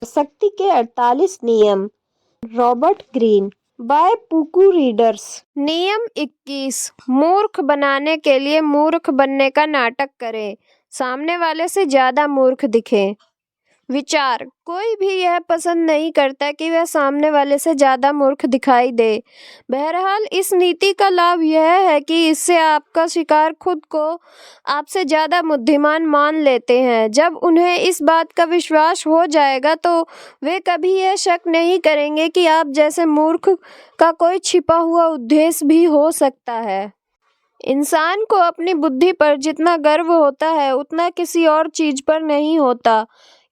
शक्ति के 48 नियम, रॉबर्ट ग्रीन, बाय पुकू रीडर्स। नियम 21, मूर्ख बनाने के लिए मूर्ख बनने का नाटक करें, सामने वाले से ज्यादा मूर्ख दिखें। विचार, कोई भी यह पसंद नहीं करता कि वह सामने वाले से ज्यादा मूर्ख दिखाई दे। बहरहाल इस नीति का लाभ यह है कि इससे आपका शिकार खुद को आपसे ज्यादा बुद्धिमान मान लेते हैं। जब उन्हें इस बात का विश्वास हो जाएगा तो वे कभी यह शक नहीं करेंगे कि आप जैसे मूर्ख का कोई छिपा हुआ उद्देश्य भी हो सकता है। इंसान को अपनी बुद्धि पर जितना गर्व होता है उतना किसी और चीज पर नहीं होता,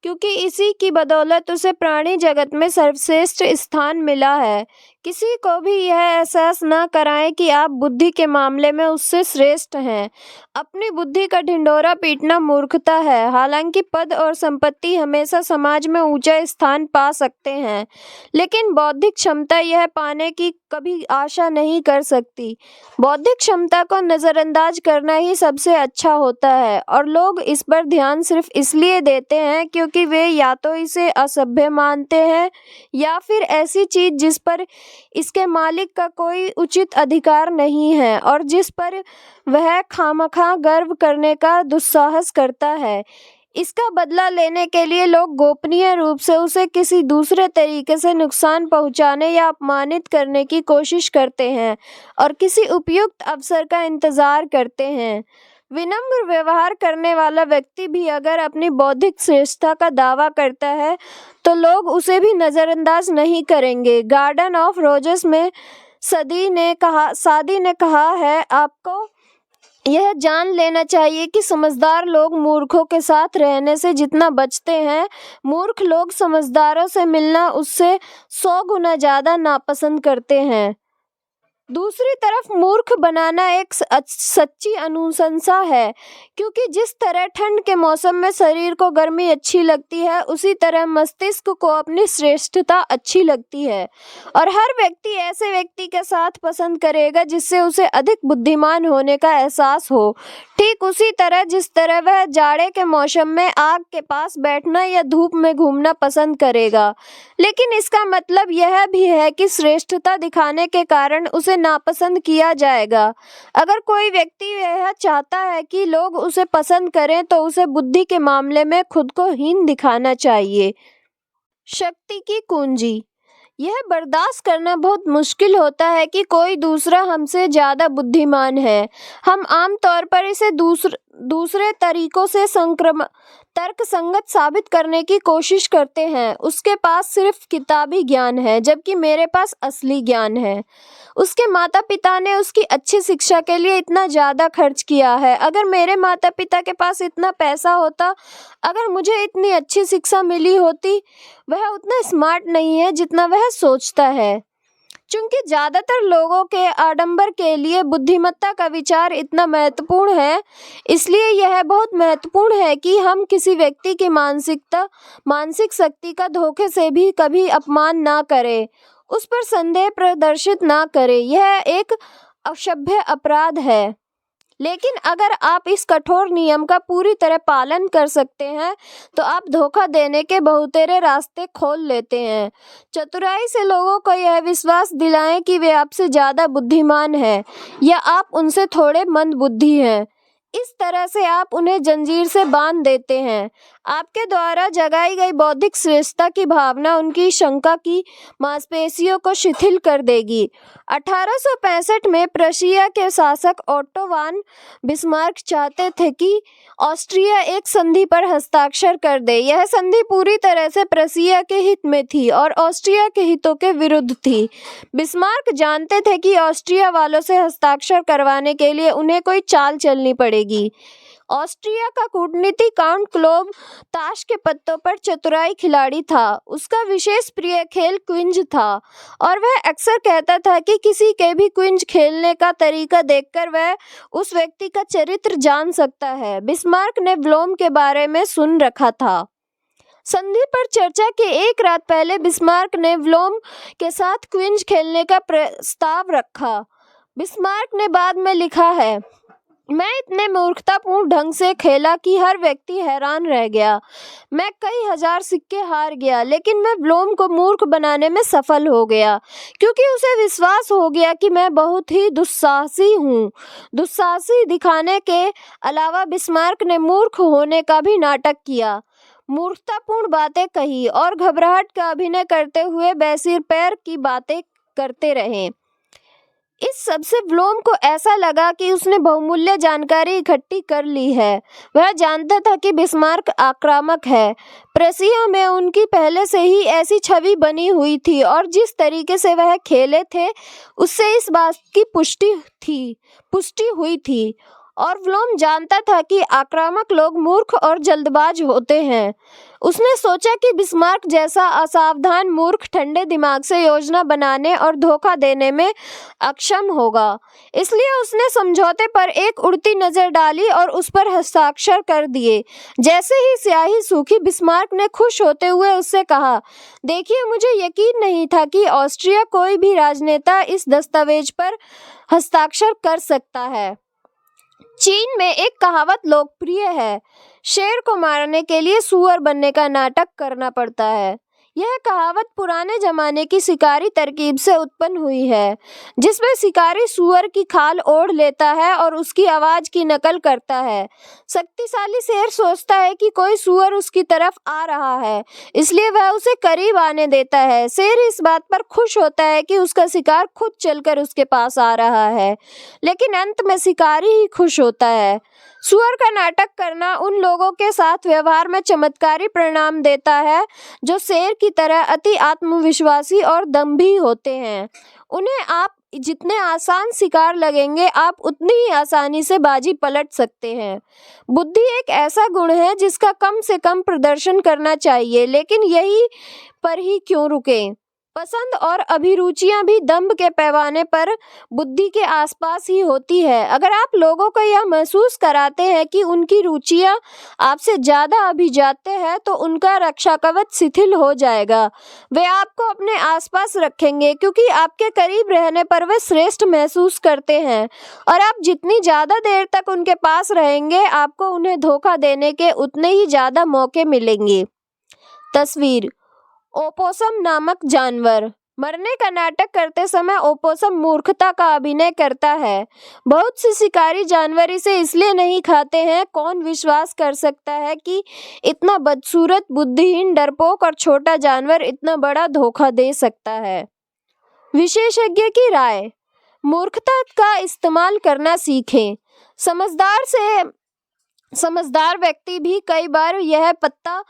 क्योंकि इसी की बदौलत उसे प्राणी जगत में सर्वश्रेष्ठ स्थान मिला है। किसी को भी यह एहसास न कराएं कि आप बुद्धि के मामले में उससे श्रेष्ठ हैं। अपनी बुद्धि का ढिंढोरा पीटना मूर्खता है। हालांकि पद और संपत्ति हमेशा समाज में ऊंचा स्थान पा सकते हैं, लेकिन बौद्धिक क्षमता यह पाने की कभी आशा नहीं कर सकती। बौद्धिक क्षमता को नजरअंदाज करना ही सबसे अच्छा होता है, और लोग इस पर ध्यान सिर्फ इसलिए देते हैं क्योंकि वे या तो इसे असभ्य मानते हैं या फिर ऐसी चीज जिस पर इसके मालिक का कोई उचित अधिकार नहीं है और जिस पर वह खामखा गर्व करने का दुस्साहस करता है। इसका बदला लेने के लिए लोग गोपनीय रूप से उसे किसी दूसरे तरीके से नुकसान पहुंचाने या अपमानित करने की कोशिश करते हैं और किसी उपयुक्त अवसर का इंतजार करते हैं। विनम्र व्यवहार करने वाला व्यक्ति भी अगर अपनी बौद्धिक श्रेष्ठता का दावा करता है तो लोग उसे भी नजरअंदाज नहीं करेंगे। गार्डन ऑफ रोजेस में सादी ने कहा है, आपको यह जान लेना चाहिए कि समझदार लोग मूर्खों के साथ रहने से जितना बचते हैं, मूर्ख लोग समझदारों से मिलना उससे 100 गुना ज्यादा नापसंद करते हैं। दूसरी तरफ मूर्ख बनाना एक सच्ची अनुशंसा है, क्योंकि जिस तरह ठंड के मौसम में शरीर को गर्मी अच्छी लगती है, उसी तरह मस्तिष्क को अपनी श्रेष्ठता अच्छी लगती है, और हर व्यक्ति ऐसे व्यक्ति के साथ पसंद करेगा जिससे उसे अधिक बुद्धिमान होने का एहसास हो। ठीक उसी तरह जिस तरह वह जाड़े के मौसम में आग के पास बैठना या धूप में घूमना पसंद करेगा। लेकिन इसका मतलब यह भी है कि श्रेष्ठता दिखाने के कारण उसे नापसंद किया जाएगा। अगर कोई व्यक्ति यह चाहता है कि लोग उसे पसंद करें तो उसे बुद्धि के मामले में खुद को हीन दिखाना चाहिए। शक्ति की कुंजी, यह बर्दाश्त करना बहुत मुश्किल होता है कि कोई दूसरा हमसे ज्यादा बुद्धिमान है। हम आमतौर पर इसे दूसरे तरीकों से तर्कसंगत साबित करने की कोशिश करते हैं। उसके पास सिर्फ किताबी ज्ञान है, जबकि मेरे पास असली ज्ञान है। उसके माता पिता ने उसकी अच्छी शिक्षा के लिए इतना ज़्यादा खर्च किया है। अगर मेरे माता पिता के पास इतना पैसा होता, अगर मुझे इतनी अच्छी शिक्षा मिली होती, वह उतना स्मार्ट नहीं है जितना वह सोचता है। चूंकि ज़्यादातर लोगों के आडंबर के लिए बुद्धिमत्ता का विचार इतना महत्वपूर्ण है, इसलिए यह बहुत महत्वपूर्ण है कि हम किसी व्यक्ति की मानसिक शक्ति का धोखे से भी कभी अपमान ना करें, उस पर संदेह प्रदर्शित ना करें। यह एक असभ्य अपराध है। लेकिन अगर आप इस कठोर नियम का पूरी तरह पालन कर सकते हैं तो आप धोखा देने के बहुतेरे रास्ते खोल लेते हैं। चतुराई से लोगों को यह विश्वास दिलाएं कि वे आपसे ज़्यादा बुद्धिमान हैं या आप उनसे थोड़े मंदबुद्धि हैं। इस तरह से आप उन्हें जंजीर से बांध देते हैं। आपके द्वारा जगाई गई बौद्धिक श्रेष्ठता की भावना उनकी शंका की मांसपेशियों को शिथिल कर देगी। 1865 में प्रशिया के शासक ओट्टो वान बिस्मार्क चाहते थे कि ऑस्ट्रिया एक संधि पर हस्ताक्षर कर दे। यह संधि पूरी तरह से प्रशिया के हित में थी और ऑस्ट्रिया के हितों के विरुद्ध थी। बिस्मार्क जानते थे कि ऑस्ट्रिया वालों से हस्ताक्षर करवाने के लिए उन्हें कोई चाल चलनी पड़ेगी। ऑस्ट्रिया का कूटनीतिक काउंट क्लोब ताश के पत्तों पर चतुराई खिलाड़ी था। उसका विशेष प्रिय खेल क्विंज था और वह अक्सर कहता था कि किसी के भी क्विंज खेलने का तरीका देखकर वह उस व्यक्ति का चरित्र जान सकता है। बिस्मार्क ने व्लोम के बारे में सुन रखा था। संधि पर चर्चा के एक रात पहले बिस्मार्क ने व्लोम के साथ क्विंज खेलने का प्रस्ताव रखा। बिस्मार्क ने बाद में लिखा है, मैं इतने मूर्खतापूर्ण ढंग से खेला कि हर व्यक्ति हैरान रह गया। मैं कई हजार सिक्के हार गया, लेकिन मैं व्लोम को मूर्ख बनाने में सफल हो गया, क्योंकि उसे विश्वास हो गया कि मैं बहुत ही दुस्साहसी हूँ। दुस्साहसी दिखाने के अलावा बिस्मार्क ने मूर्ख होने का भी नाटक किया, मूर्खतापूर्ण बातें कही और घबराहट का अभिनय करते हुए बेसिर पैर की बातें करते रहे। इस सब से व्लोम को ऐसा लगा कि उसने बहुमूल्य जानकारी इकट्ठी कर ली है। वह जानता था कि बिस्मार्क आक्रामक है। प्रशिया में उनकी पहले से ही ऐसी छवि बनी हुई थी और जिस तरीके से वह खेले थे उससे इस बात की पुष्टि हुई थी। और व्लोम जानता था कि आक्रामक लोग मूर्ख और जल्दबाज होते हैं। उसने सोचा कि बिस्मार्क जैसा असावधान मूर्ख ठंडे दिमाग से योजना बनाने और धोखा देने में अक्षम होगा। इसलिए उसने समझौते पर एक उड़ती नजर डाली और उस पर हस्ताक्षर कर दिए। जैसे ही स्याही सूखी, बिस्मार्क ने खुश होते हुए उससे कहा, देखिए, मुझे यकीन नहीं था कि ऑस्ट्रिया कोई भी राजनेता इस दस्तावेज पर हस्ताक्षर कर सकता है। चीन में एक कहावत लोकप्रिय है, शेर को मारने के लिए सूअर बनने का नाटक करना पड़ता है। यह कहावत पुराने जमाने की शिकारी तरकीब से उत्पन्न हुई है, जिसमें शिकारी सूअर की खाल ओढ़ लेता है और उसकी आवाज की नकल करता है। शक्तिशाली शेर सोचता है कि कोई सूअर उसकी तरफ आ रहा है, इसलिए वह उसे करीब आने देता है। शेर इस बात पर खुश होता है कि उसका शिकार खुद चलकर उसके पास आ रहा है, लेकिन अंत में शिकारी ही खुश होता है। सूअर का नाटक करना उन लोगों के साथ व्यवहार में चमत्कारी परिणाम देता है जो शेर की तरह अति आत्मविश्वासी और दंभी होते हैं। उन्हें आप जितने आसान शिकार लगेंगे, आप उतनी ही आसानी से बाजी पलट सकते हैं। बुद्धि एक ऐसा गुण है जिसका कम से कम प्रदर्शन करना चाहिए, लेकिन यही पर ही क्यों रुके। पसंद और अभिरुचियां भी दंभ के पैमाने पर बुद्धि के आसपास ही होती है। अगर आप लोगों को यह महसूस कराते हैं कि उनकी रुचियां आपसे ज्यादा अभिजात्य है, तो उनका रक्षा कवच शिथिल हो जाएगा। वे आपको अपने आसपास रखेंगे क्योंकि आपके करीब रहने पर वे श्रेष्ठ महसूस करते हैं, और आप जितनी ज्यादा देर तक उनके पास रहेंगे, आपको उन्हें धोखा देने के उतने ही ज्यादा मौके मिलेंगे। तस्वीर: ओपोसम नामक जानवर। मरने का नाटक करते समय ओपोसम मूर्खता का अभिनय करता है। बहुत से शिकारी जानवर इसे इसलिए नहीं खाते हैं। कौन विश्वास कर सकता है कि इतना बदसूरत, बुद्धिहीन, डरपोक और छोटा जानवर इतना बड़ा धोखा दे सकता है। विशेषज्ञ की राय: मूर्खता का इस्तेमाल करना सीखें। समझदार व्यक्ति भी कई बार यह पता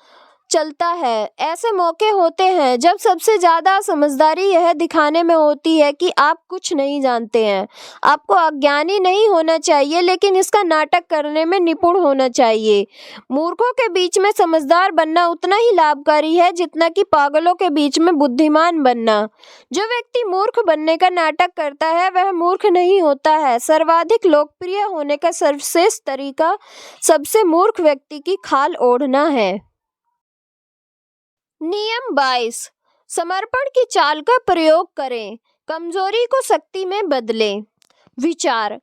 चलता है। ऐसे मौके होते हैं जब सबसे ज्यादा समझदारी यह दिखाने में होती है कि आप कुछ नहीं जानते हैं। आपको अज्ञानी नहीं होना चाहिए, लेकिन इसका नाटक करने में निपुण होना चाहिए। मूर्खों के बीच में समझदार बनना उतना ही लाभकारी है जितना कि पागलों के बीच में बुद्धिमान बनना। जो व्यक्ति मूर्ख बनने का नाटक करता है वह मूर्ख नहीं होता है। सर्वाधिक लोकप्रिय होने का सर्वश्रेष्ठ तरीका सबसे मूर्ख व्यक्ति की खाल ओढ़ना है। नियम 22: समर्पण की चाल का प्रयोग करें, कमजोरी को शक्ति में बदलें। विचार: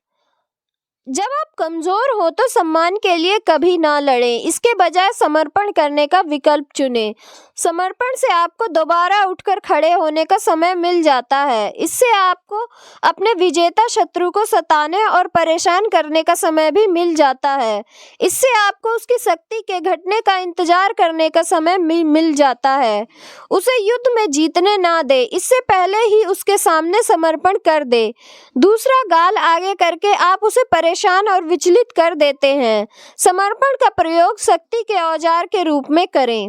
जब आप कमजोर हो तो सम्मान के लिए कभी ना लड़ें, इसके बजाय समर्पण करने का विकल्प चुनें। समर्पण से आपको दोबारा उठकर खड़े होने का समय मिल जाता है। इससे आपको अपने विजेता शत्रु को सताने और परेशान करने का समय भी मिल जाता है। इससे आपको उसकी शक्ति के घटने का इंतजार करने का समय मिल जाता है। उसे युद्ध में जीतने ना दे, इससे पहले ही उसके सामने समर्पण कर दे। दूसरा गाल आगे करके आप उसे परेशान और विचलित कर देते हैं। समर्पण का प्रयोग शक्ति के औजार के रूप में करें।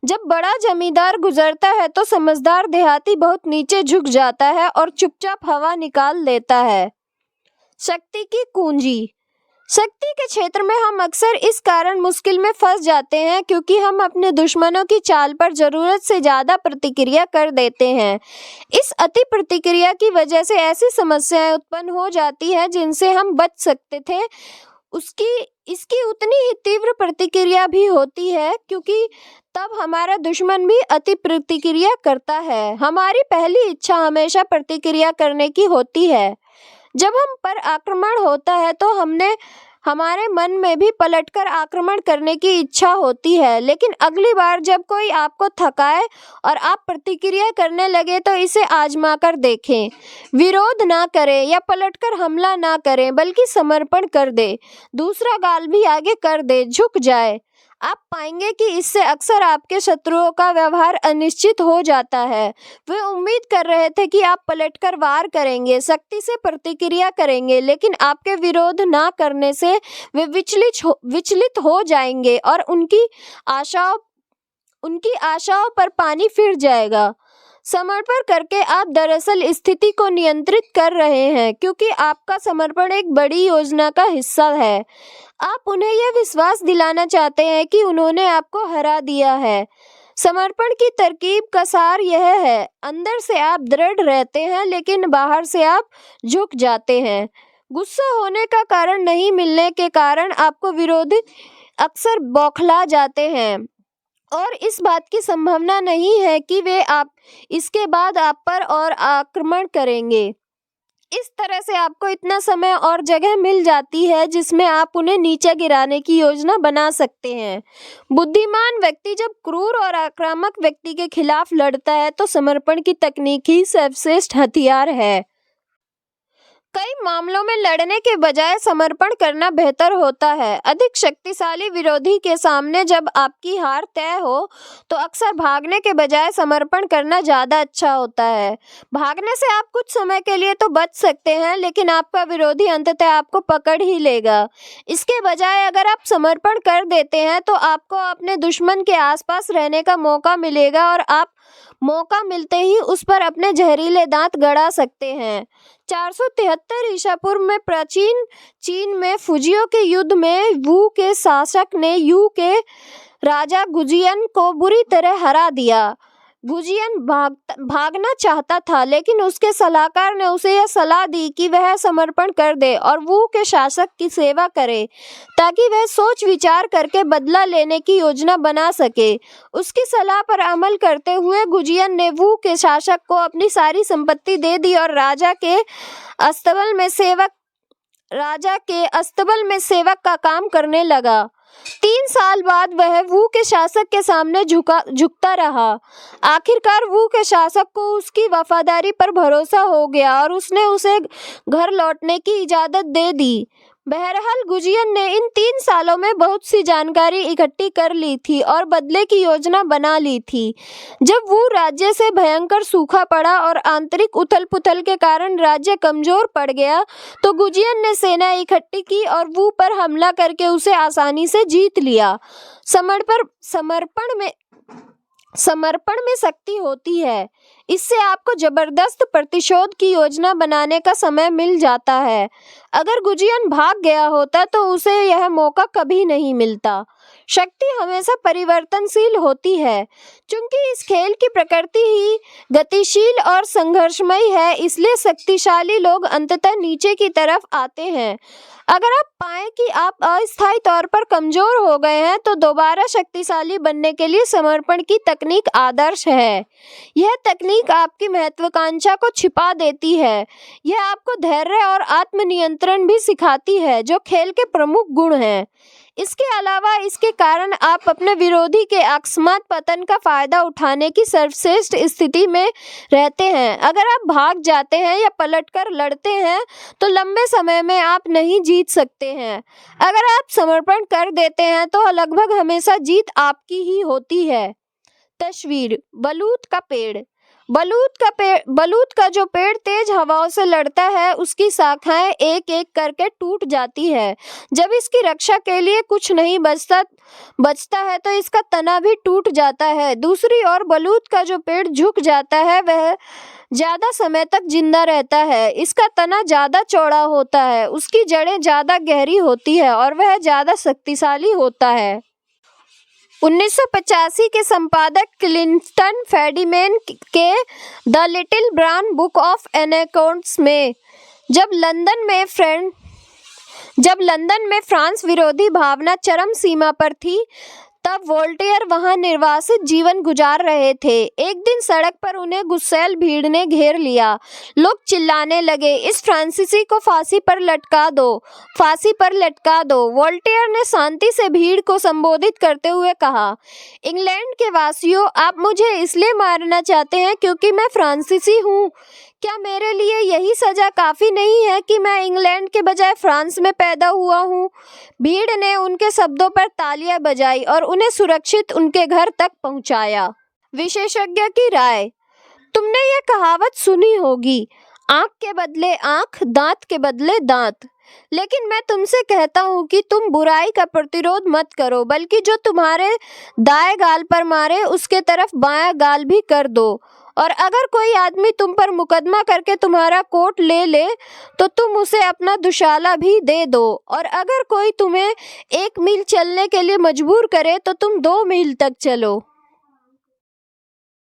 जब बड़ा जमींदार गुजरता है तो समझदार देहाती बहुत नीचे झुक जाता है और चुपचाप हवा निकाल देता है। शक्ति की कुंजी: शक्ति के क्षेत्र में हम अक्सर इस कारण मुश्किल में फंस जाते हैं क्योंकि हम अपने दुश्मनों की चाल पर जरूरत से ज्यादा प्रतिक्रिया कर देते हैं। इस अति प्रतिक्रिया की वजह से ऐसी समस्याएं उत्पन्न हो जाती है जिनसे हम बच सकते थे। इसकी उतनी ही तीव्र प्रतिक्रिया भी होती है, क्योंकि तब हमारा दुश्मन भी अति प्रतिक्रिया करता है। हमारी पहली इच्छा हमेशा प्रतिक्रिया करने की होती है। जब हम पर आक्रमण होता है तो हमारे मन में भी पलटकर आक्रमण करने की इच्छा होती है, लेकिन अगली बार जब कोई आपको थकाए और आप प्रतिक्रिया करने लगे तो इसे आजमा कर देखें। विरोध ना करें या पलटकर हमला ना करें, बल्कि समर्पण कर दे, दूसरा गाल भी आगे कर दे, झुक जाए। आप पाएंगे कि इससे अक्सर आपके शत्रुओं का व्यवहार अनिश्चित हो जाता है। वे उम्मीद कर रहे थे कि आप पलटकर वार करेंगे, सख्ती से प्रतिक्रिया करेंगे, लेकिन आपके विरोध ना करने से वे विचलित हो जाएंगे और उनकी आशाओं पर पानी फिर जाएगा। समर्पण करके आप दरअसल स्थिति को नियंत्रित कर रहे हैं, क्योंकि आपका समर्पण एक बड़ी योजना का हिस्सा है। आप उन्हें यह विश्वास दिलाना चाहते हैं कि उन्होंने आपको हरा दिया है। समर्पण की तरकीब का सार यह है: अंदर से आप दृढ़ रहते हैं, लेकिन बाहर से आप झुक जाते हैं। गुस्सा होने का कारण नहीं मिलने के कारण आपको विरोधी अक्सर बौखला जाते हैं और इस बात की संभावना नहीं है कि वे इसके बाद आप पर और आक्रमण करेंगे। इस तरह से आपको इतना समय और जगह मिल जाती है जिसमें आप उन्हें नीचे गिराने की योजना बना सकते हैं। बुद्धिमान व्यक्ति जब क्रूर और आक्रामक व्यक्ति के खिलाफ लड़ता है तो समर्पण की तकनीक ही सर्वश्रेष्ठ हथियार है। कई मामलों में लड़ने के बजाय समर्पण करना बेहतर होता है। अधिक शक्तिशाली विरोधी के सामने जब आपकी हार तय हो तो अक्सर भागने के बजाय समर्पण करना ज़्यादा अच्छा होता है। भागने से आप कुछ समय के लिए तो बच सकते हैं, लेकिन आपका विरोधी अंततः आपको पकड़ ही लेगा। इसके बजाय अगर आप समर्पण कर देते हैं तो आपको अपने दुश्मन के आसपास रहने का मौका मिलेगा और आप मौका मिलते ही उस पर अपने जहरीले दांत गड़ा सकते हैं। 473 ईसा पूर्व में प्राचीन चीन में फुजियों के युद्ध में वू के शासक ने यू के राजा गुजियन को बुरी तरह हरा दिया। गुजियन भागना चाहता था, लेकिन उसके सलाहकार ने उसे यह सलाह दी कि वह समर्पण कर दे और वू के शासक की सेवा करे, ताकि वह सोच विचार करके बदला लेने की योजना बना सके। उसकी सलाह पर अमल करते हुए गुजियन ने वू के शासक को अपनी सारी संपत्ति दे दी और राजा के अस्तबल में सेवक का काम करने लगा। 3 साल बाद वह वू के शासक के सामने झुकता रहा। आखिरकार वू के शासक को उसकी वफादारी पर भरोसा हो गया और उसने उसे घर लौटने की इजाजत दे दी। बहरहाल गुजियन ने इन 3 सालों में बहुत सी जानकारी इकट्ठी कर ली थी और बदले की योजना बना ली थी। जब वू राज्य से भयंकर सूखा पड़ा और आंतरिक उथल-पुथल के कारण राज्य कमजोर पड़ गया, तो गुजियन ने सेना इकट्ठी की और वू पर हमला करके उसे आसानी से जीत लिया। समर्पण में शक्ति होती है। इससे आपको जबरदस्त प्रतिशोध की योजना बनाने का समय मिल जाता है। अगर गुजियन भाग गया होता तो उसे यह मौका कभी नहीं मिलता। शक्ति हमेशा परिवर्तनशील होती है। चूंकि इस खेल की प्रकृति ही गतिशील और संघर्षमयी है, इसलिए शक्तिशाली लोग अंततः नीचे की तरफ आते हैं। अगर आप पाएं कि आप अस्थायी तौर पर कमजोर हो गए हैं तो दोबारा शक्तिशाली बनने के लिए समर्पण की तकनीक आदर्श है। यह तकनीक आपकी महत्वाकांक्षा को छिपा देती है। यह आपको धैर्य और आत्मनियंत्रण भी सिखाती है, जो खेल के प्रमुख गुण हैं। इसके अलावा इसके कारण आप अपने विरोधी के अकस्मात पतन का फायदा उठाने की सर्वश्रेष्ठ स्थिति में रहते हैं। अगर आप भाग जाते हैं या पलटकर लड़ते हैं तो लंबे समय में आप नहीं जीत सकते हैं। अगर आप समर्पण कर देते हैं तो लगभग हमेशा जीत आपकी ही होती है। तस्वीर: बलूत का पेड़। बलूत का जो पेड़ तेज हवाओं से लड़ता है, उसकी शाखाएं एक एक करके टूट जाती है। जब इसकी रक्षा के लिए कुछ नहीं बचता है तो इसका तना भी टूट जाता है। दूसरी ओर बलूत का जो पेड़ झुक जाता है वह ज्यादा समय तक जिंदा रहता है। इसका तना ज्यादा चौड़ा होता है, उसकी जड़ें ज्यादा गहरी होती है और वह ज्यादा शक्तिशाली होता है। 1985 के संपादक क्लिंटन फेडिमैन के the little Brown book of anacondas में जब लंदन में फ्रांस विरोधी भावना चरम सीमा पर थी, तब वोल्टेयर वहां निर्वासित जीवन गुजार रहे थे। एक दिन सड़क पर उन्हें गुस्सैल भीड़ ने घेर लिया। लोग चिल्लाने लगे, इस फ्रांसीसी को फांसी पर लटका दो, फांसी पर लटका दो। वोल्टेयर ने शांति से भीड़ को संबोधित करते हुए कहा, इंग्लैंड के वासियों, आप मुझे इसलिए मारना चाहते हैं क्योंकि मैं फ्रांसीसी हूँ। क्या मेरे लिए यही सजा काफी नहीं है कि मैं इंग्लैंड के बजाय फ्रांस में पैदा हुआ हूँ? भीड़ ने उनके शब्दों पर तालियां बजाई और उन्हें सुरक्षित उनके घर तक पहुंचाया। विशेषज्ञ की राय। तुमने ये कहावत सुनी होगी, आंख के बदले आंख, दांत के बदले दांत। लेकिन मैं तुमसे कहता हूँ कि तुम बुराई का प्रतिरोध मत करो, बल्कि जो तुम्हारे दाएं गाल पर मारे उसके तरफ बायां गाल भी कर दो। और अगर कोई आदमी तुम पर मुकदमा करके तुम्हारा कोट ले ले तो तुम उसे अपना दुशाला भी दे दो। और अगर कोई तुम्हें 1 मील चलने के लिए मजबूर करे तो तुम 2 मील तक चलो।